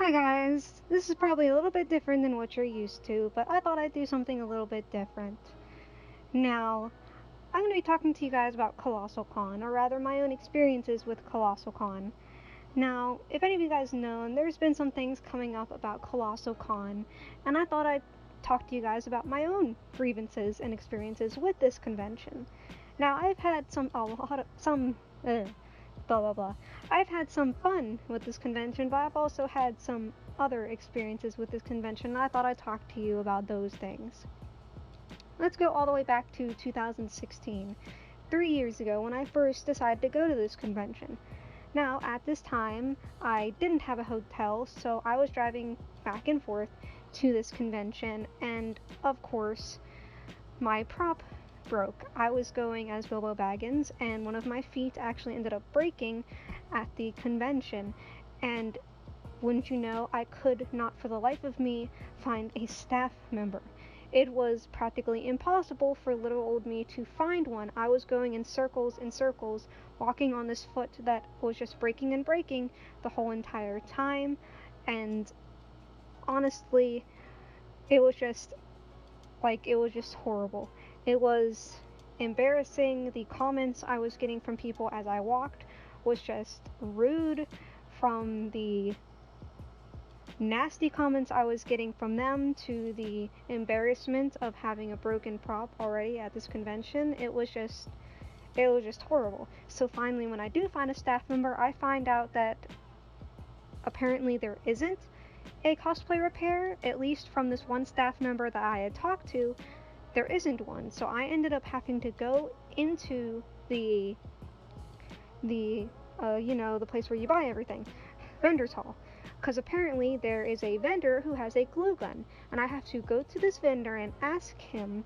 Hi guys, this is probably a little bit different than what you're used to, but I thought I'd do something a little bit different. Now, I'm going to be talking to you guys about Colossal Con, or rather my own experiences with Colossal Con. Now, if any of you guys know, there's been some things coming up about Colossal Con, and I thought I'd talk to you guys about my own grievances and experiences with this convention. Now, I've had blah blah blah. I've had some fun with this convention, but I've also had some other experiences with this convention, and I thought I'd talk to you about those things. Let's go all the way back to 2016, 3 years ago, when I first decided to go to this convention. Now, at this time, I didn't have a hotel, so I was driving back and forth to this convention, and of course, my prop broke. I was going as Bilbo Baggins, and one of my feet actually ended up breaking at the convention, and wouldn't you know, I could not for the life of me find a staff member. It was practically impossible for little old me to find one. I was going in circles and circles, walking on this foot that was just breaking and breaking the whole entire time, and honestly, it was just horrible. It was embarrassing. The comments I was getting from people as I walked was just rude, from the nasty comments I was getting from them to the embarrassment of having a broken prop already at this convention. It was just horrible. So finally, when I do find a staff member, I find out that apparently there isn't a cosplay repair, at least from this one staff member that I had talked to. There isn't one, so I ended up having to go into the place where you buy everything, vendor's hall, because apparently there is a vendor who has a glue gun, and I have to go to this vendor and ask him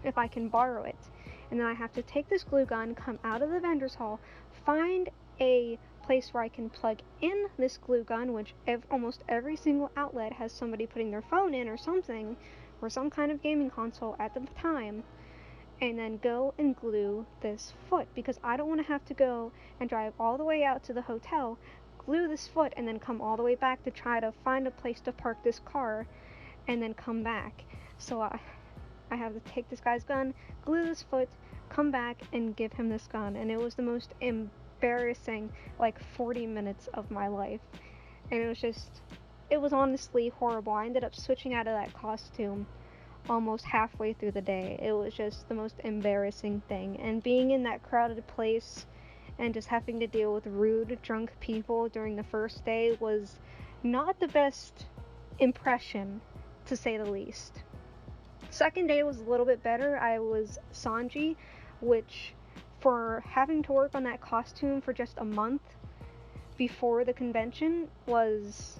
if I can borrow it, and then I have to take this glue gun, come out of the vendor's hall, find a place where I can plug in this glue gun, which almost every single outlet has somebody putting their phone in or something, or some kind of gaming console at the time, and then go and glue this foot, because I don't want to have to go and drive all the way out to the hotel, glue this foot, and then come all the way back to try to find a place to park this car, and then come back. So I have to take this guy's gun, glue this foot, come back, and give him this gun, and it was the most embarrassing, 40 minutes of my life, and it was honestly horrible. I ended up switching out of that costume almost halfway through the day. It was just the most embarrassing thing, and being in that crowded place and just having to deal with rude, drunk people during the first day was not the best impression, to say the least. Second day was a little bit better. I was Sanji, which, for having to work on that costume for just a month before the convention, was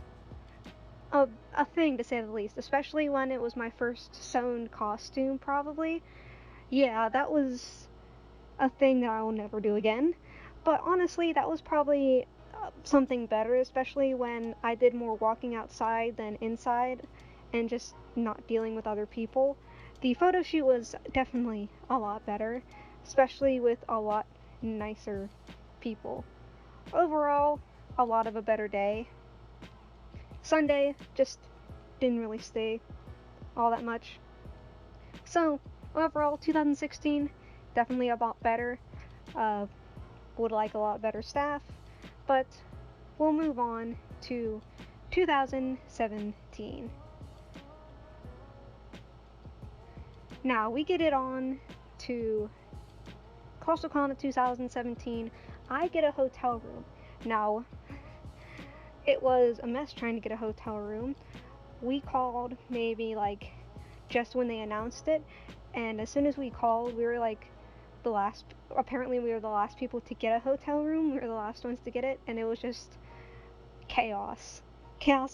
a thing, to say the least, especially when it was my first sewn costume, probably. Yeah, that was a thing that I will never do again. But honestly, that was probably something better, especially when I did more walking outside than inside and just not dealing with other people. The photo shoot was definitely a lot better, especially with a lot nicer people. Overall, a lot of a better day. Sunday just didn't really stay all that much. So, overall, 2016, definitely a lot better. Would like a lot better staff, but we'll move on to 2017. Now, we get it on to Colossal Con of 2017. I get a hotel room. Now, it was a mess trying to get a hotel room. We called maybe just when they announced it, and as soon as we called, we were apparently we were the last people to get a hotel room. We were the last ones to get it, and it was just chaos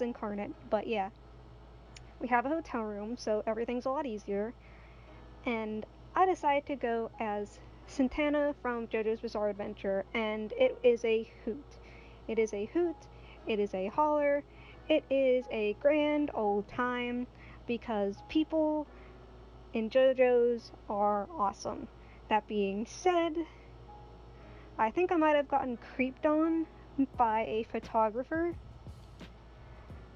incarnate. But yeah, we have a hotel room, so everything's a lot easier, and I decided to go as Santana from JoJo's Bizarre Adventure, and it is a hoot. It is a hoot, it is a holler, it is a grand old time, because people in JoJo's are awesome. That being said, I think I might have gotten creeped on by a photographer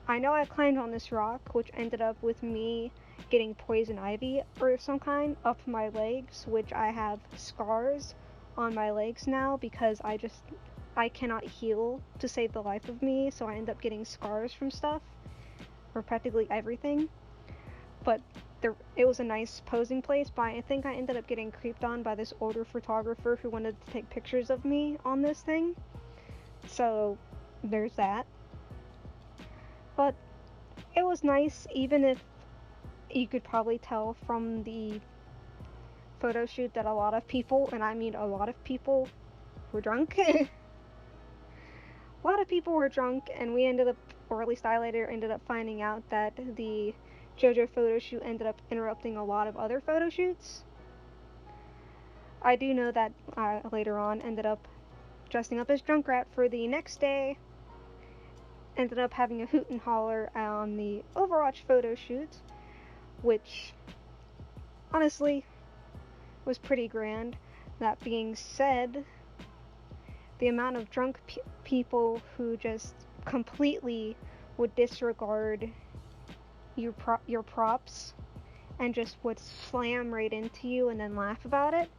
I know I climbed on this rock, which ended up with me getting poison ivy or some kind up my legs, which I have scars on my legs now because I cannot heal to save the life of me, so I end up getting scars from stuff, or practically everything. But it was a nice posing place, but I think I ended up getting creeped on by this older photographer who wanted to take pictures of me on this thing. So there's that. But it was nice, even if you could probably tell from the photo shoot that a lot of people, and I mean a lot of people, were drunk. A lot of people were drunk, and we ended up, or at least I later ended up finding out that the JoJo photo shoot ended up interrupting a lot of other photo shoots. I do know that I later on ended up dressing up as Junkrat for the next day. Ended up having a hoot and holler on the Overwatch photo shoot, which honestly was pretty grand. That being said, the amount of drunk people who just completely would disregard your props and just would slam right into you and then laugh about it.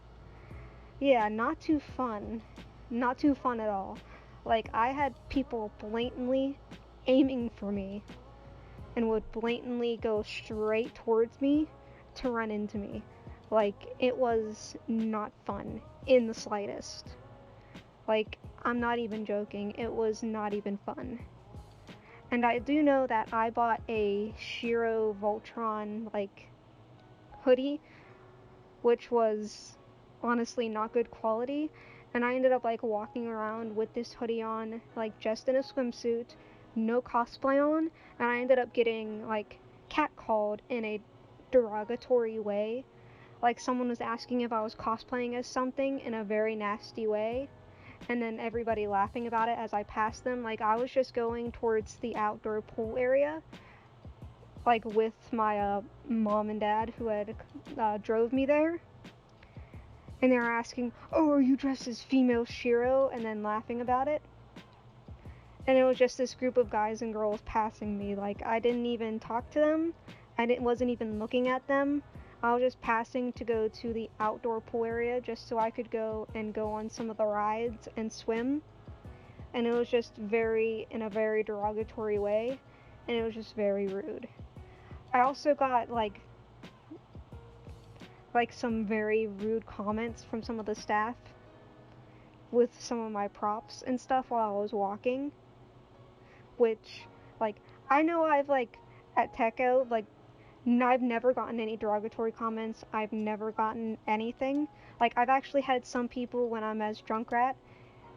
Yeah, not too fun. Not too fun at all. Like, I had people blatantly aiming for me and would blatantly go straight towards me to run into me. Like, it was not fun in the slightest. Like, I'm not even joking. It was not even fun. And I do know that I bought a Shiro Voltron, like, hoodie, which was honestly not good quality. And I ended up, like, walking around with this hoodie on, like, just in a swimsuit, no cosplay on. And I ended up getting, like, catcalled in a derogatory way. Like, someone was asking if I was cosplaying as something in a very nasty way. And then everybody laughing about it as I passed them. Like, I was just going towards the outdoor pool area, like, with my mom and dad who had drove me there. And they were asking, "Oh, are you dressed as female Shiro?" And then laughing about it. And it was just this group of guys and girls passing me. Like, I didn't even talk to them. Wasn't even looking at them. I was just passing to go to the outdoor pool area just so I could go on some of the rides and swim. And it was just in a very derogatory way. And it was just very rude. I also got, like some very rude comments from some of the staff with some of my props and stuff while I was walking. Which, like, I know I've, like, at Techo, like, I've never gotten any derogatory comments. I've never gotten anything. Like, I've actually had some people, when I'm as Junkrat,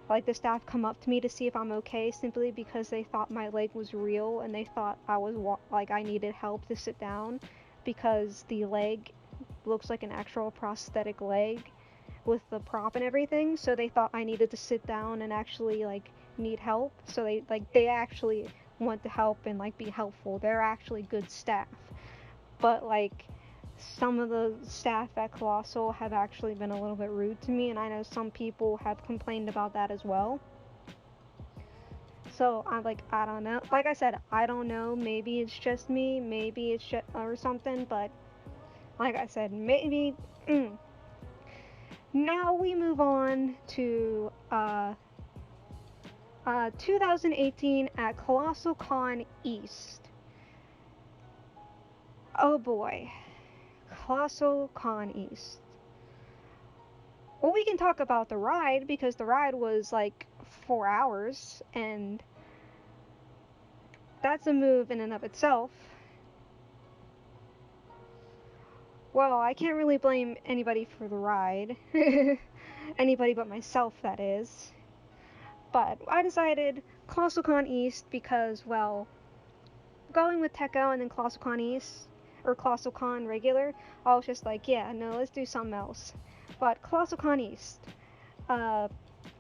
like, the staff come up to me to see if I'm okay simply because they thought my leg was real and they thought I needed help to sit down because the leg looks like an actual prosthetic leg with the prop and everything, so they thought I needed to sit down and actually, like, need help. So they actually want to help and, like, be helpful. They're actually good staff. But, like, some of the staff at Colossal have actually been a little bit rude to me, and I know some people have complained about that as well. So, I don't know. Like I said, I don't know. Maybe it's just me. Maybe it's just, or something, but like I said, maybe. Now we move on to 2018 at Colossal Con East. Oh boy, Colossal Con East. Well, we can talk about the ride because the ride was like 4 hours, and that's a move in and of itself. Well, I can't really blame anybody for the ride. Anybody but myself, that is. But I decided Colossal Con East because, well, going with Techo and then Colossal Con East, or Colossal Con regular, I was just like, yeah, no, let's do something else. But Colossal Con East, I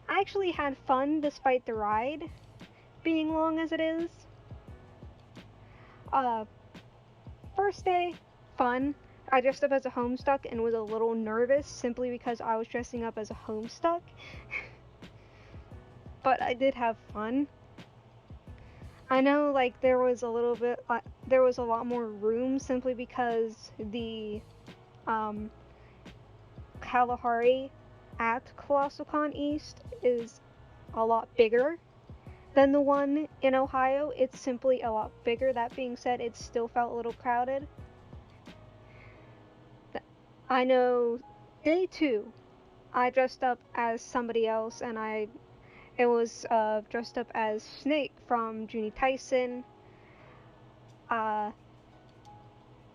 actually had fun despite the ride being long as it is. First day, fun. I dressed up as a Homestuck and was a little nervous simply because I was dressing up as a Homestuck. But I did have fun. I know, like, there was a little bit, there was a lot more room simply because the um, Kalahari at Colossal Con East is a lot bigger than the one in Ohio. It's simply a lot bigger. That being said, it still felt a little crowded. I know day 2, I dressed up as somebody else, and it was dressed up as Snake from Junie Tyson.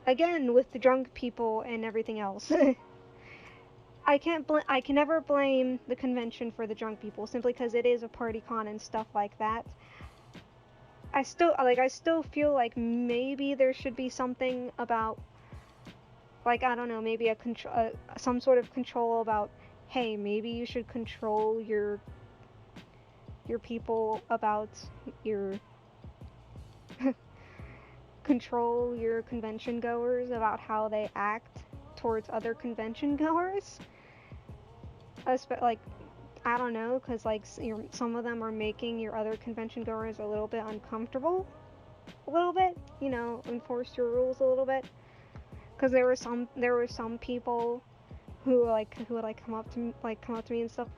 Again, with the drunk people and everything else. I can never blame the convention for the drunk people, simply because it is a party con and stuff like that. I still feel like maybe there should be something about, like, I don't know, maybe some sort of control about, hey, maybe you should control your people about your control your convention goers about how they act towards other convention goers. Like, I don't know, because like some of them are making your other convention goers a little bit uncomfortable, a little bit, enforce your rules a little bit. Because there were some people who would come up to me and stuff.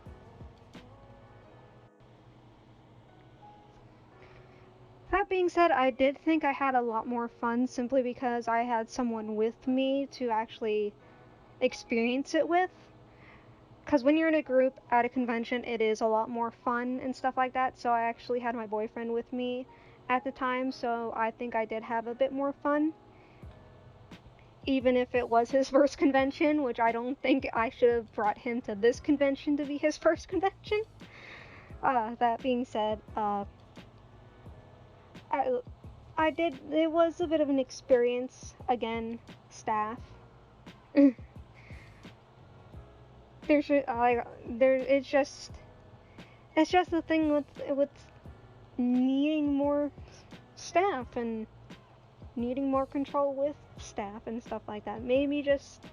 That being said, I did think I had a lot more fun simply because I had someone with me to actually experience it with. Because when you're in a group at a convention, it is a lot more fun and stuff like that. So I actually had my boyfriend with me at the time, so I think I did have a bit more fun. Even if it was his first convention, which I don't think I should have brought him to this convention to be his first convention. That being said, it was a bit of an experience. Again, staff. It's just the thing with needing more staff and needing more control with staff and stuff like that. Maybe just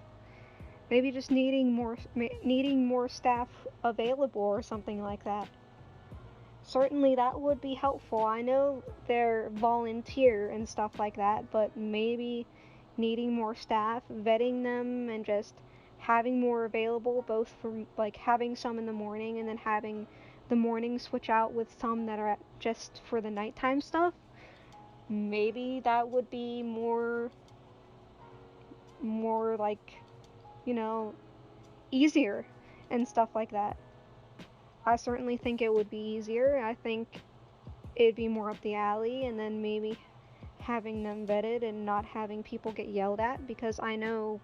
needing more staff available or something like that. Certainly that would be helpful. I know they're volunteer and stuff like that, but maybe needing more staff, vetting them, and just having more available, both from like having some in the morning and then having the morning switch out with some that are just for the nighttime stuff. Maybe that would be more like, easier and stuff like that. I certainly think it would be easier. I think it'd be more up the alley, and then maybe having them vetted and not having people get yelled at, because I know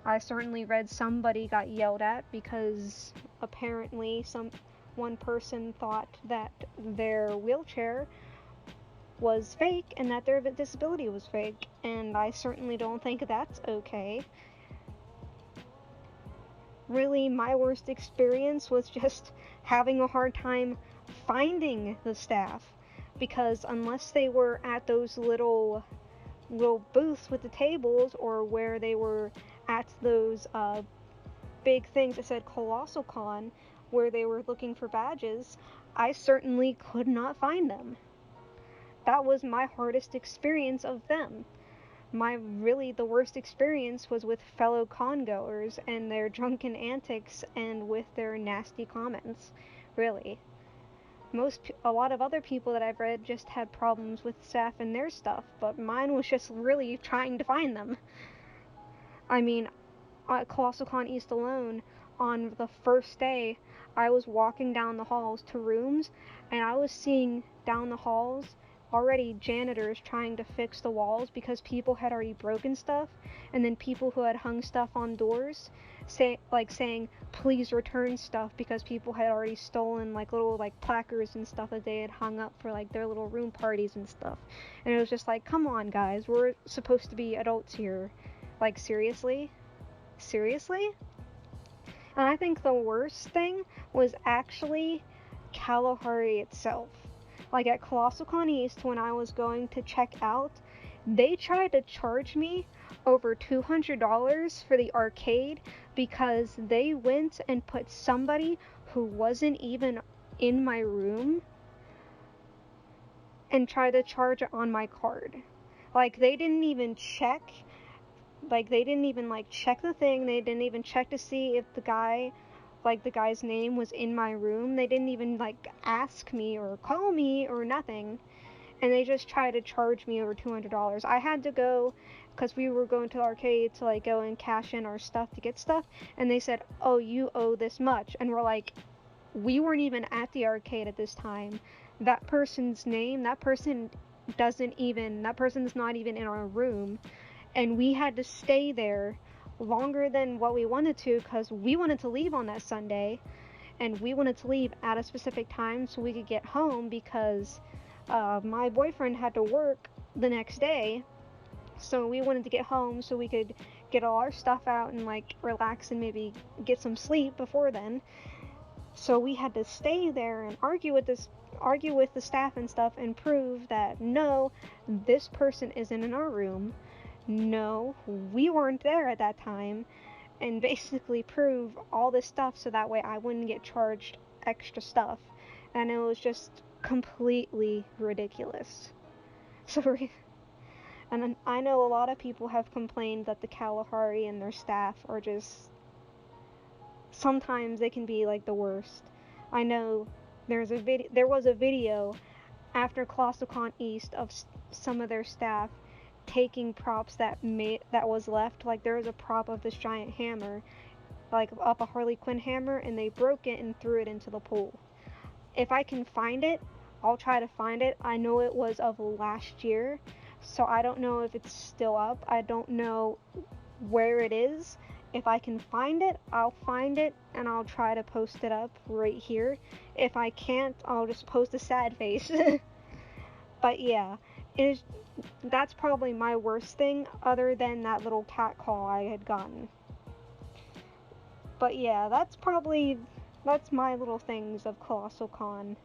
I certainly read somebody got yelled at because apparently one person thought that their wheelchair was fake and that their disability was fake, and I certainly don't think that's okay. Really, my worst experience was just having a hard time finding the staff, because unless they were at those little booths with the tables, or where they were at those big things that said Colossal Con, where they were looking for badges, I certainly could not find them. That was my hardest experience of them. The worst experience was with fellow con-goers and their drunken antics and with their nasty comments. Really. A lot of other people that I've read just had problems with staff and their stuff, but mine was just really trying to find them. I mean, at Colossal Con East alone, on the first day, I was walking down the halls to rooms, and I was seeing down the halls already janitors trying to fix the walls because people had already broken stuff, and then people who had hung stuff on doors saying please return stuff because people had already stolen little placards and stuff that they had hung up for their little room parties and stuff. And it was just like, come on guys, we're supposed to be adults here. Seriously? And I think the worst thing was actually Kalahari itself. At Colossal Con East, when I was going to check out, they tried to charge me over $200 for the arcade because they went and put somebody who wasn't even in my room and tried to charge it on my card. Like, they didn't even check. Like, they didn't even, like, check the thing. They didn't even check to see if the guy's name was in my room. They didn't even, like, ask me or call me or nothing. And they just tried to charge me over $200. I had to go, because we were going to the arcade to, like, go and cash in our stuff to get stuff. And they said, oh, you owe this much. And we're like, we weren't even at the arcade at this time. That person's name, that person's not even in our room. And we had to stay there longer than what we wanted to, because we wanted to leave on that Sunday, and we wanted to leave at a specific time so we could get home, because my boyfriend had to work the next day. So we wanted to get home so we could get all our stuff out and, like, relax and maybe get some sleep before then. So we had to stay there and argue with the staff and stuff, and prove that no, this person isn't in our room. No, we weren't there at that time, and basically prove all this stuff so that way I wouldn't get charged extra stuff. And it was just completely ridiculous. So, and I know a lot of people have complained that the Kalahari and their staff are just, sometimes they can be like the worst. I know there was a video after Colossal East of some of their staff taking props that was left. Like, there was a prop of this giant hammer, like up a Harley Quinn hammer, and they broke it and threw it into the pool. If I can find it, I'll try to find it. I know it was of last year, so I don't know if it's still up. I don't know where it is. If I can find it, I'll find it, and I'll try to post it up right here. If I can't, I'll just post a sad face. But yeah, that's probably my worst thing, other than that little cat call I had gotten. But yeah, that's my little things of Colossal Con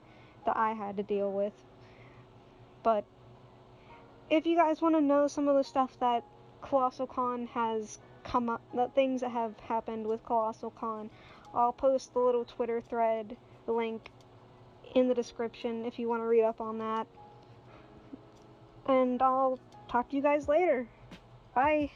that I had to deal with. But if you guys want to know some of the stuff that Colossal Con has come up, the things that have happened with Colossal Con, I'll post the little Twitter thread, the link in the description if you want to read up on that. And I'll talk to you guys later. Bye.